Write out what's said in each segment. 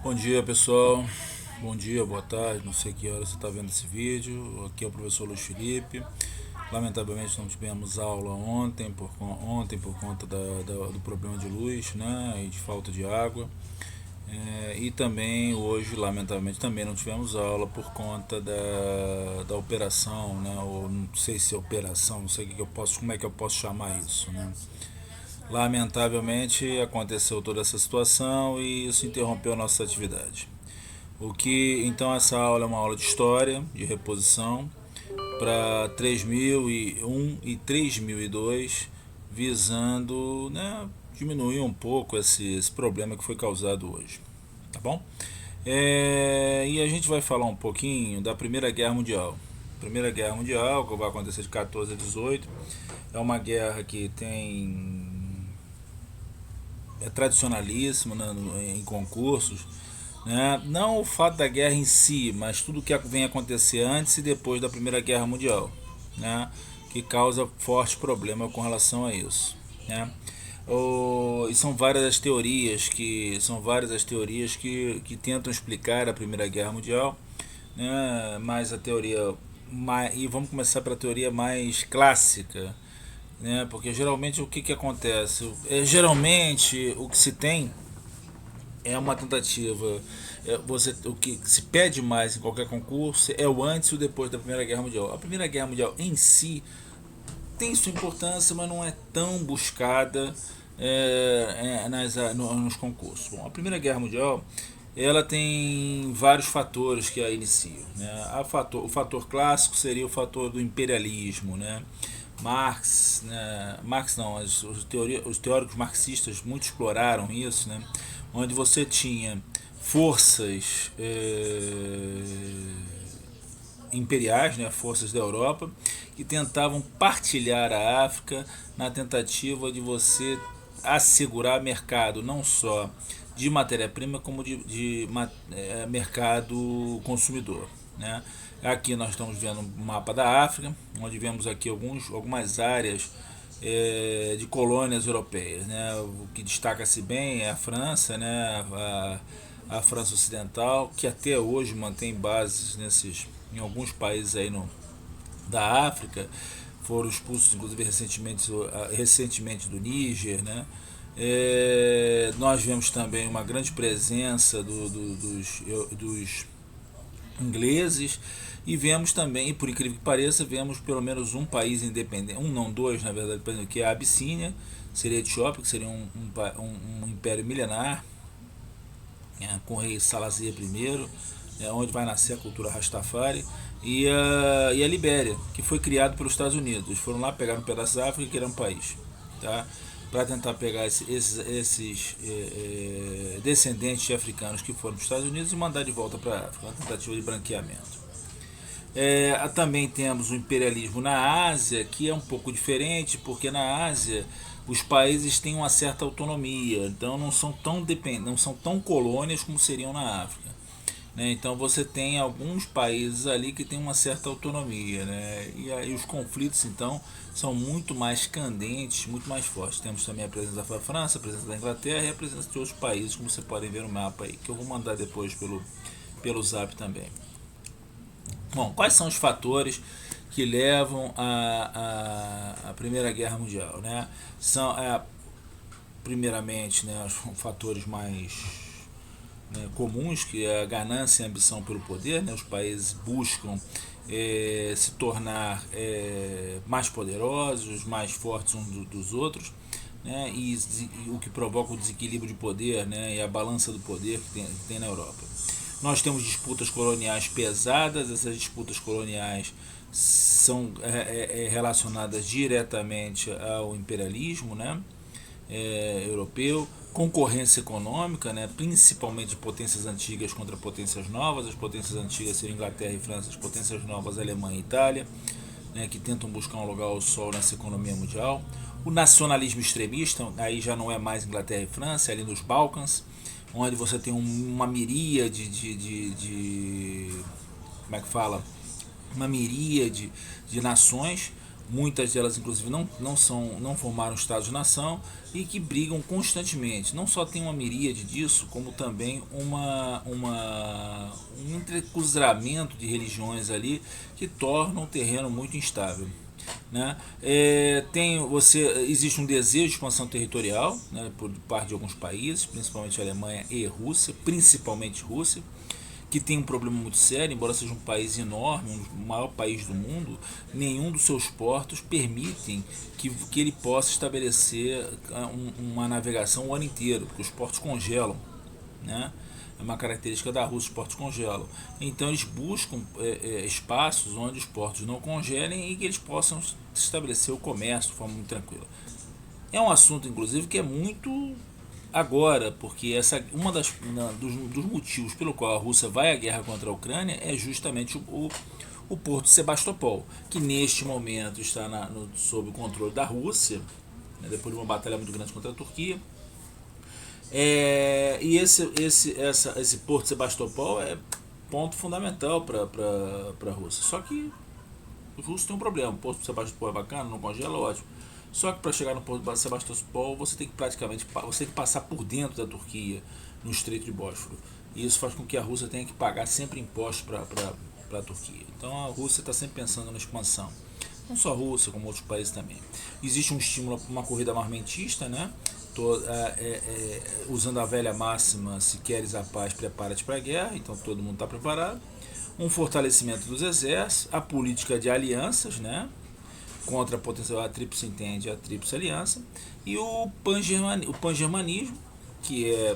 Bom dia pessoal, bom dia, boa tarde, não sei que hora você está vendo esse vídeo. Aqui é o professor Luiz Felipe. Lamentavelmente não tivemos aula ontem por conta do problema de luz, né, e de falta de água. E também hoje, lamentavelmente, também não tivemos aula por conta da operação, né, ou não sei se é operação, não sei como é que eu posso chamar isso, né. Lamentavelmente aconteceu toda essa situação e isso interrompeu a nossa atividade. Então essa aula é uma aula de história, de reposição para 3001 e 3002, visando, né, diminuir um pouco esse problema que foi causado hoje, tá bom? E a gente vai falar um pouquinho da Primeira Guerra Mundial. Primeira Guerra Mundial, que vai acontecer de 14 a 18, é uma guerra que é tradicionalíssima, né, em concursos, né? Não o fato da guerra em si, mas tudo que vem acontecer antes e depois da Primeira Guerra Mundial, né? Que causa forte problema com relação a isso, né? E são várias as teorias que tentam explicar a Primeira Guerra Mundial, né? Mas a teoria e vamos começar pela teoria mais clássica, né? Porque geralmente o que acontece? Geralmente o que se tem é uma tentativa. O que se pede mais em qualquer concurso é o antes e o depois da Primeira Guerra Mundial. A Primeira Guerra Mundial em si tem sua importância, mas não é tão buscada nos concursos. Bom, a Primeira Guerra Mundial ela tem vários fatores que a iniciam, né? O fator clássico seria o fator do imperialismo, né? Marx não, os teóricos marxistas muito exploraram isso, né? Onde você tinha forças imperiais, né, forças da Europa, que tentavam partilhar a África na tentativa de você assegurar mercado não só de matéria-prima como de mercado consumidor, né? Aqui nós estamos vendo um mapa da África, onde vemos aqui algumas áreas de colônias europeias, né? O que destaca-se bem é a França, né? A França Ocidental, que até hoje mantém bases em alguns países aí da África, foram expulsos inclusive recentemente do Níger, né? Nós vemos também uma grande presença dos ingleses, e vemos também, e por incrível que pareça, vemos pelo menos um país independente, um não, dois na verdade, que é a Abissínia, seria a Etiópia, que seria um império milenar, com o rei Salazar I, onde vai nascer a cultura Rastafari, e a Libéria, que foi criado pelos Estados Unidos. Eles foram lá, pegaram um pedaço da África e criaram um país, tá? Para tentar pegar esses descendentes de africanos que foram para os Estados Unidos e mandar de volta para a África, uma tentativa de branqueamento. Também temos o imperialismo na Ásia, que é um pouco diferente, porque na Ásia os países têm uma certa autonomia, então não são tão dependentes, não são tão colônias como seriam na África, né? Então você tem alguns países ali que têm uma certa autonomia, né? E aí os conflitos então são muito mais candentes, muito mais fortes. Temos também a presença da França, a presença da Inglaterra e a presença de outros países, como você pode ver no mapa aí, que eu vou mandar depois pelo Zap também. Bom, quais são os fatores que levam à Primeira Guerra Mundial, né? São, primeiramente, né, os fatores mais, né, comuns, que é a ganância e a ambição pelo poder, né? Os países buscam se tornar mais poderosos, mais fortes uns dos outros, né? E o que provoca o desequilíbrio de poder, né? E a balança do poder que tem na Europa. Nós temos disputas coloniais pesadas, essas disputas coloniais são relacionadas diretamente ao imperialismo, né, europeu, concorrência econômica, né, principalmente de potências antigas contra potências novas. As potências antigas seriam Inglaterra e França, as potências novas Alemanha e Itália, né, que tentam buscar um lugar ao sol nessa economia mundial. O nacionalismo extremista, aí já não é mais Inglaterra e França, é ali nos Balcãs, onde você tem uma miríade como é que fala? Uma miríade de nações, muitas delas inclusive não formaram estados-nação e que brigam constantemente. Não só tem uma miríade disso, como também um entrecruzamento de religiões ali que torna o terreno muito instável. Né? Existe um desejo de expansão territorial, né, por parte de alguns países, principalmente Alemanha e Rússia, principalmente Rússia, que tem um problema muito sério, embora seja um país enorme, o maior país do mundo, nenhum dos seus portos permitem que ele possa estabelecer uma navegação o ano inteiro, porque os portos congelam. Né? É uma característica da Rússia, os portos congelam. Então eles buscam espaços onde os portos não congelem e que eles possam estabelecer o comércio de forma muito tranquila. É um assunto, inclusive, que é muito agora, porque dos motivos pelo qual a Rússia vai à guerra contra a Ucrânia é justamente o porto de Sebastopol, que neste momento está sob o controle da Rússia, né, depois de uma batalha muito grande contra a Turquia. E esse porto de Sebastopol é ponto fundamental para a Rússia. Só que os russos têm um problema. O porto de Sebastopol é bacana, não congela, ótimo. Só que para chegar no porto de Sebastopol você tem que passar por dentro da Turquia, no Estreito de Bósforo. E isso faz com que a Rússia tenha que pagar sempre impostos para a Turquia. Então a Rússia está sempre pensando na expansão. Não só a Rússia, como outros países também. Existe um estímulo para uma corrida armamentista, né? Usando a velha máxima: se queres a paz, prepara-te para a guerra. Então todo mundo está preparado. Um fortalecimento dos exércitos, a política de alianças, né? Contra a potencial a Tríplice Entende e a Tríplice Aliança, e o pangermanismo, que é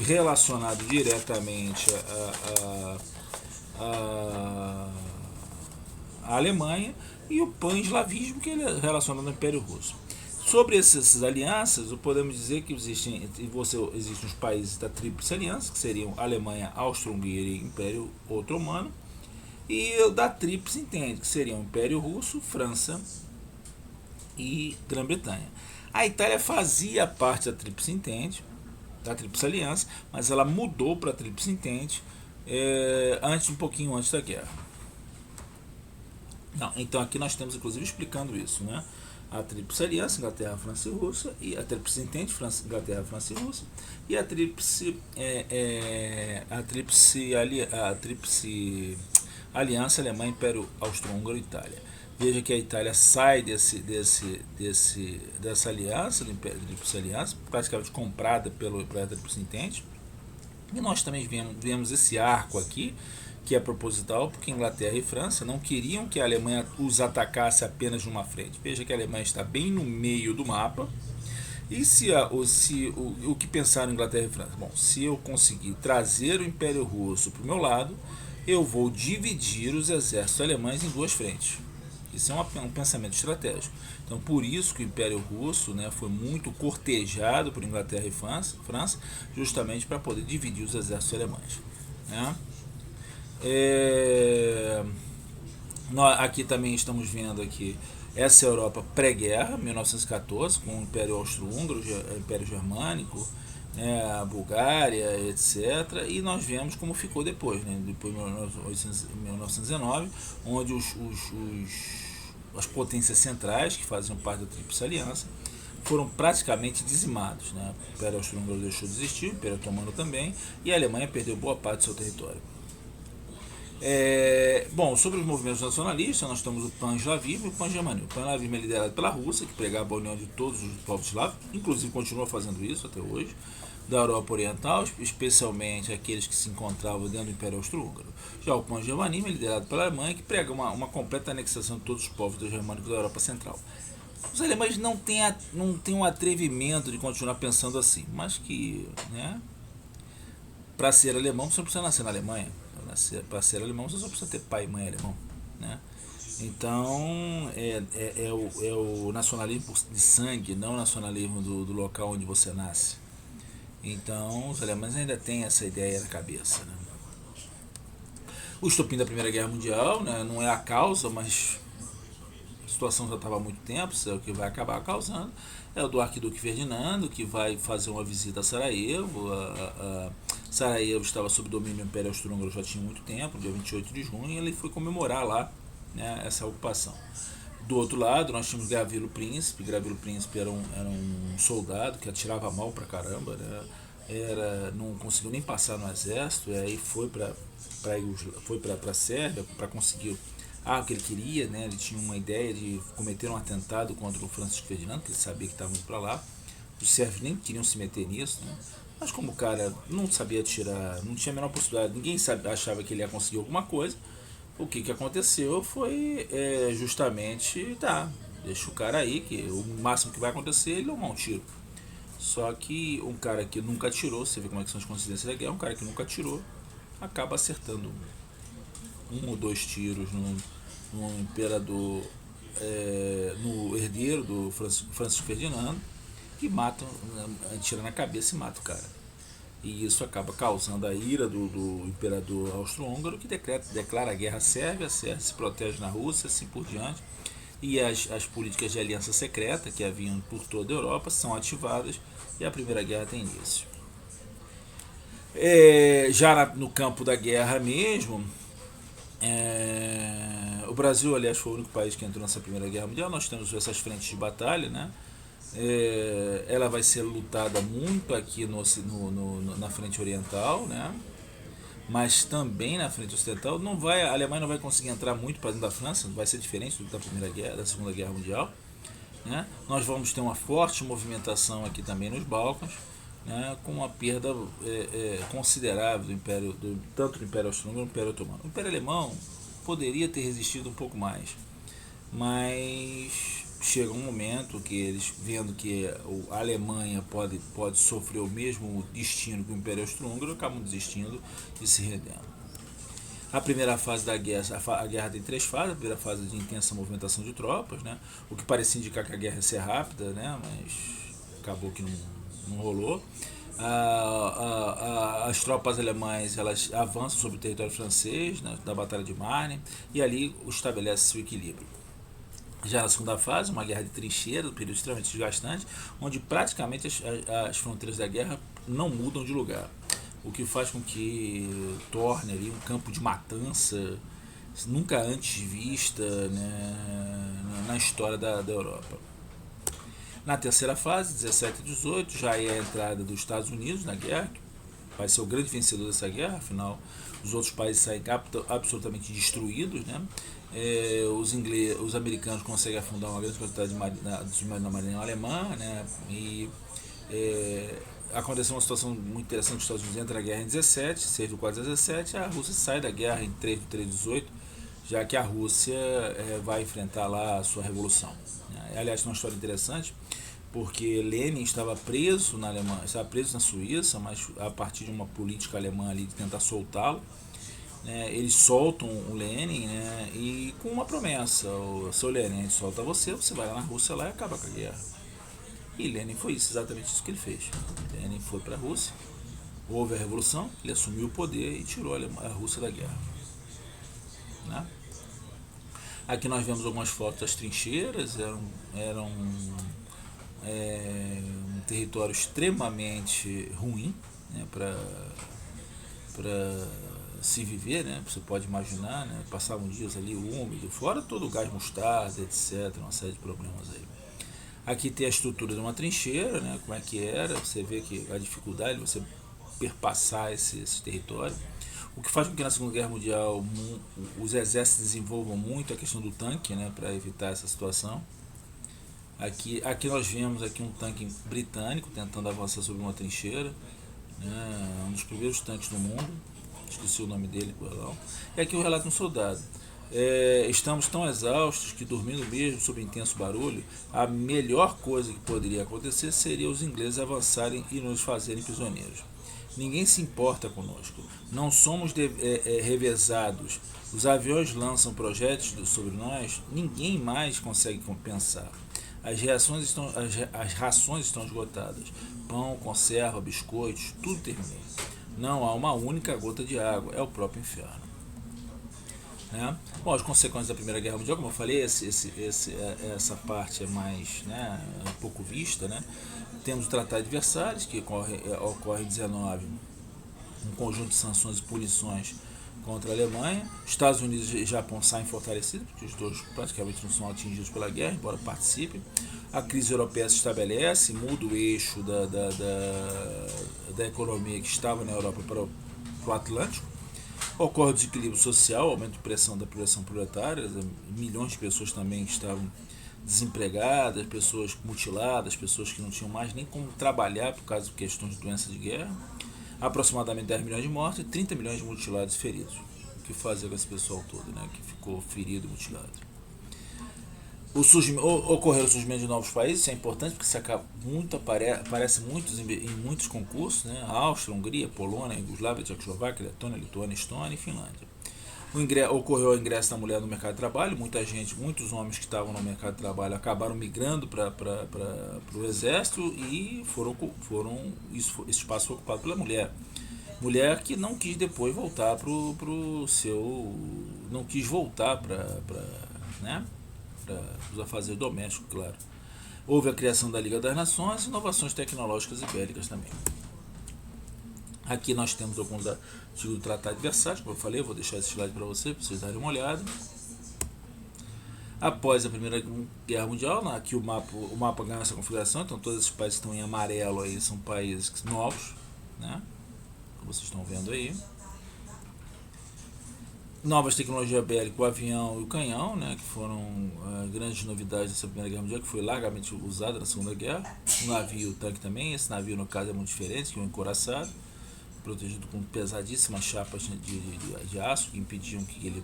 relacionado diretamente à Alemanha, e o pan-eslavismo, que é relacionado ao Império Russo. Sobre essas alianças, podemos dizer que existem os países da Tríplice Aliança, que seriam Alemanha, Áustria-Hungria e Império Otomano, e da Tríplice Entende, que seriam Império Russo, França e Grã-Bretanha. A Itália fazia parte da Tríplice Entende, da Tríplice Aliança, mas ela mudou para a Tríplice Entende um pouquinho antes da guerra. Não, então aqui nós temos inclusive explicando isso, né? A Tríplice Aliança, Inglaterra, França e Rússia, e a Tríplice Entende, Inglaterra, França e Rússia, e a Tríplice Aliança, Alemanha, Império Austro-Húngaro e Itália. Veja que a Itália sai dessa aliança, da Tríplice Aliança, praticamente comprada pela Tríplice Entende. E nós também vemos esse arco aqui, que é proposital, porque Inglaterra e França não queriam que a Alemanha os atacasse apenas numa frente. Veja que a Alemanha está bem no meio do mapa. E o que pensaram Inglaterra e França? Bom, se eu conseguir trazer o Império Russo para o meu lado, eu vou dividir os exércitos alemães em duas frentes. Isso é um pensamento estratégico. Então, por isso que o Império Russo, né, foi muito cortejado por Inglaterra e França, justamente para poder dividir os exércitos alemães. Né? Aqui também estamos vendo aqui essa Europa pré-guerra, 1914, com o Império Austro-Húngaro, o Império Germânico, né, a Bulgária, etc. E nós vemos como ficou depois, né, depois de 1919, onde as potências centrais, que faziam parte da Tríplice Aliança, foram praticamente dizimados. Né? O Império Austro-Húngaro deixou de existir, o Império Otomano também, e a Alemanha perdeu boa parte do seu território. Bom, sobre os movimentos nacionalistas, nós temos o pan-eslavismo e o pan-germanismo. O pan-eslavismo é liderado pela Rússia, que pregava a união de todos os povos eslavos, inclusive continua fazendo isso até hoje, da Europa Oriental, especialmente aqueles que se encontravam dentro do Império Austro-Húngaro. Já o pan-germanismo é liderado pela Alemanha, que prega uma completa anexação de todos os povos germânicos da Europa Central. Os alemães não têm um atrevimento de continuar pensando assim, mas que, né, para ser alemão você não precisa nascer na Alemanha. Para ser alemão você só precisa ter pai e mãe alemão. Né? Então é o nacionalismo de sangue, não o nacionalismo do local onde você nasce. Então os alemães ainda têm essa ideia na cabeça. Né? O estopim da Primeira Guerra Mundial, né, não é a causa, mas a situação já estava há muito tempo, isso é o que vai acabar causando. É o do arquiduque Ferdinando, que vai fazer uma visita a Sarajevo. Sarajevo estava sob domínio do Império Austro-Húngaro já tinha muito tempo, dia 28 de junho, e ele foi comemorar lá, né, essa ocupação. Do outro lado, nós tínhamos Gravilo Príncipe. Gravilo Príncipe era um soldado que atirava mal pra caramba, né? Não conseguiu nem passar no exército, e aí foi para a Sérvia para conseguir o que ele queria, né? Ele tinha uma ideia de cometer um atentado contra o Francisco Ferdinando, que ele sabia que estava indo para lá. Os sérvios nem queriam se meter nisso, né? Mas como o cara não sabia atirar, não tinha a menor possibilidade, ninguém achava que ele ia conseguir alguma coisa, o que aconteceu foi justamente, deixa o cara aí, que o máximo que vai acontecer é ele tomar um tiro. Só que um cara que nunca atirou, você vê como é que são as coincidências da guerra, um cara que nunca atirou acaba acertando um ou dois tiros no imperador, no herdeiro do Francisco Ferdinando, e mata, atira na cabeça e mata o cara. E isso acaba causando a ira do imperador austro-húngaro, que declara a guerra à Sérvia, a Sérvia se protege na Rússia, assim por diante. E as políticas de aliança secreta que haviam por toda a Europa são ativadas e a Primeira Guerra tem início. Já no campo da guerra mesmo, o Brasil, aliás, foi o único país que entrou nessa Primeira Guerra Mundial. Nós temos essas frentes de batalha, né? Ela vai ser lutada muito aqui na frente oriental, né? Mas também na frente ocidental a Alemanha não vai conseguir entrar muito para dentro da França, vai ser diferente da Primeira Guerra, da Segunda Guerra Mundial, né? Nós vamos ter uma forte movimentação aqui também nos Balcãs, né? Com uma perda considerável tanto do Império Austro-Húngaro quanto do Império Otomano. O Império Alemão poderia ter resistido um pouco mais, mas chega um momento que eles, vendo que a Alemanha pode sofrer o mesmo destino que o Império Austro-Húngaro, acabam desistindo e se rendendo. A primeira fase da guerra, a guerra tem três fases. A primeira fase de intensa movimentação de tropas, né? O que parecia indicar que a guerra ia ser rápida, né? Mas acabou que não rolou. As tropas alemãs elas avançam sobre o território francês, né, da Batalha de Marne, e ali estabelece-se o equilíbrio. Já na segunda fase, uma guerra de trincheira, um período extremamente desgastante, onde praticamente as fronteiras da guerra não mudam de lugar, o que faz com que torne ali um campo de matança nunca antes vista, né, na história da Europa. Na terceira fase, 17 e 18, já é a entrada dos Estados Unidos na guerra, que vai ser o grande vencedor dessa guerra, afinal os outros países saem absolutamente destruídos, né? Os americanos conseguem afundar uma grande quantidade de submarinos na marinha alemã, né? E aconteceu uma situação muito interessante. Os Estados Unidos entram na guerra em 17, 6 do 4 a 17, a Rússia sai da guerra em 3 de 3 de 18, já que a Rússia vai enfrentar lá a sua revolução. Aliás, tem uma história interessante, porque Lenin estava preso na Alemanha, estava preso na Suíça, mas a partir de uma política alemã ali de tentar soltá-lo, né, eles soltam o Lenin, né, e com uma promessa: o seu Lenin, a gente solta você vai lá na Rússia lá e acaba com a guerra. E Lenin foi exatamente isso que ele fez. Lenin foi para a Rússia, houve a revolução, ele assumiu o poder e tirou a Rússia da guerra, né? Aqui nós vemos algumas fotos das trincheiras, eram um território extremamente ruim, né, para se viver, né? Você pode imaginar, né? Passavam dias ali úmido, fora todo o gás mostarda, etc, uma série de problemas aí. Aqui tem a estrutura de uma trincheira, né? Como é que era, você vê que a dificuldade de você perpassar esse território, o que faz com que na Segunda Guerra Mundial os exércitos desenvolvam muito a questão do tanque, né, para evitar essa situação. Aqui nós vemos aqui um tanque britânico tentando avançar sobre uma trincheira, né, um dos primeiros tanques do mundo, esqueci o nome dele, perdão. E aqui o relato de um soldado: estamos tão exaustos que, dormindo mesmo sob intenso barulho, a melhor coisa que poderia acontecer seria os ingleses avançarem e nos fazerem prisioneiros. Ninguém se importa conosco, não somos revezados, os aviões lançam projéteis sobre nós, ninguém mais consegue compensar. As rações estão esgotadas, pão, conserva, biscoitos, tudo terminou. Não há uma única gota de água, é o próprio inferno. Né? Bom, as consequências da Primeira Guerra Mundial, como eu falei, essa parte é mais, né, um pouco vista, né? Temos o Tratado de Versalhes, que ocorre em 19, um conjunto de sanções e punições contra a Alemanha. Estados Unidos e Japão saem fortalecidos, porque os dois praticamente não são atingidos pela guerra, embora participem. A crise europeia se estabelece, muda o eixo da economia que estava na Europa para o Atlântico. Ocorre o desequilíbrio social, aumento de pressão da pressão proletária, milhões de pessoas também estavam desempregadas, pessoas mutiladas, pessoas que não tinham mais nem como trabalhar por causa de questões de doença de guerra. Aproximadamente 10 milhões de mortes e 30 milhões de mutilados e feridos. O que fazer com esse pessoal todo, né, que ficou ferido e mutilado? Ocorrer o surgimento de novos países, isso é importante porque isso aparece muitos, em muitos concursos, né? Áustria, Hungria, Polônia, Iugoslávia, Tchecoslováquia, Letônia, Lituânia, Estônia e Finlândia. Ocorreu o ingresso da mulher no mercado de trabalho, muitos homens que estavam no mercado de trabalho acabaram migrando para o exército e esse espaço foi ocupado pela mulher. Mulher que não quis depois voltar não quis voltar né, para os afazeres domésticos, claro. Houve a criação da Liga das Nações e inovações tecnológicas e bélicas também. Aqui nós temos alguns artigos do Tratado de Versalhes, como eu falei, eu vou deixar esse slide para vocês darem uma olhada. Após a Primeira Guerra Mundial, aqui o mapa ganha essa configuração, então todos esses países que estão em amarelo aí são países novos, né? Como vocês estão vendo aí. Novas tecnologias bélicas, o avião e o canhão, né, que foram grandes novidades dessa Primeira Guerra Mundial, que foi largamente usada na Segunda Guerra. O navio e o tanque também, esse navio no caso é muito diferente, que é um encouraçado, protegido com pesadíssimas chapas de aço que impediam que ele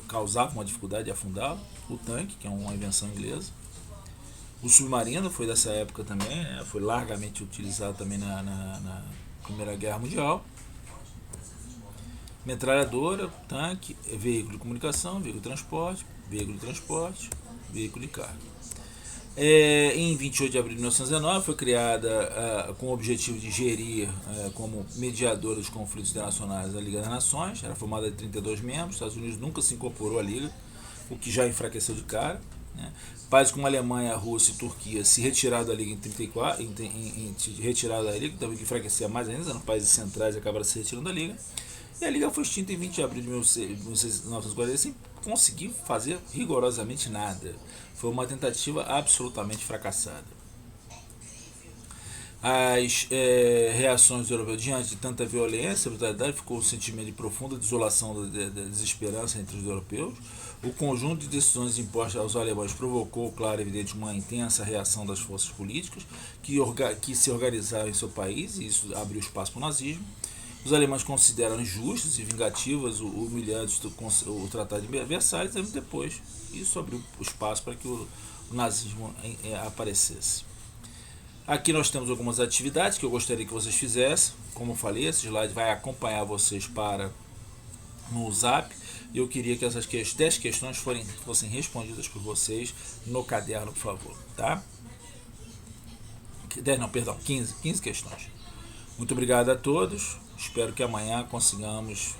causava uma dificuldade de afundá-lo. O tanque, que é uma invenção inglesa. O submarino foi dessa época também, né, foi largamente utilizado também na Primeira Guerra Mundial. Metralhadora, tanque, veículo de comunicação, veículo de transporte, veículo de carga. Em 28 de abril de 1919 foi criada com o objetivo de gerir como mediadora dos conflitos internacionais a Liga das Nações. Era formada de 32 membros, os Estados Unidos nunca se incorporou à Liga, o que já enfraqueceu de cara, né? Países como a Alemanha, a Rússia e a Turquia se retiraram da Liga em 1934, retiraram da Liga, também que enfraquecia mais ainda, eram países centrais e acabaram se retirando da Liga. E a Liga foi extinta em 20 de abril de 1940 sem conseguir fazer rigorosamente nada. Foi uma tentativa absolutamente fracassada. As reações dos europeus diante de tanta violência e brutalidade ficou um sentimento de profunda desolação, de desesperança entre os europeus. O conjunto de decisões impostas aos alemães provocou, claro e evidente, uma intensa reação das forças políticas que se organizaram em seu país, e isso abriu espaço para o nazismo. Os alemães consideram injustas e vingativas humilhantes o Tratado de Versalhes, e depois isso abriu espaço para que o nazismo aparecesse. Aqui nós temos algumas atividades que eu gostaria que vocês fizessem. Como eu falei, esse slide vai acompanhar vocês no Zap. E eu queria que essas 10 questões fossem respondidas por vocês no caderno, por favor. Tá? 15 questões. Muito obrigado a todos. Espero que amanhã consigamos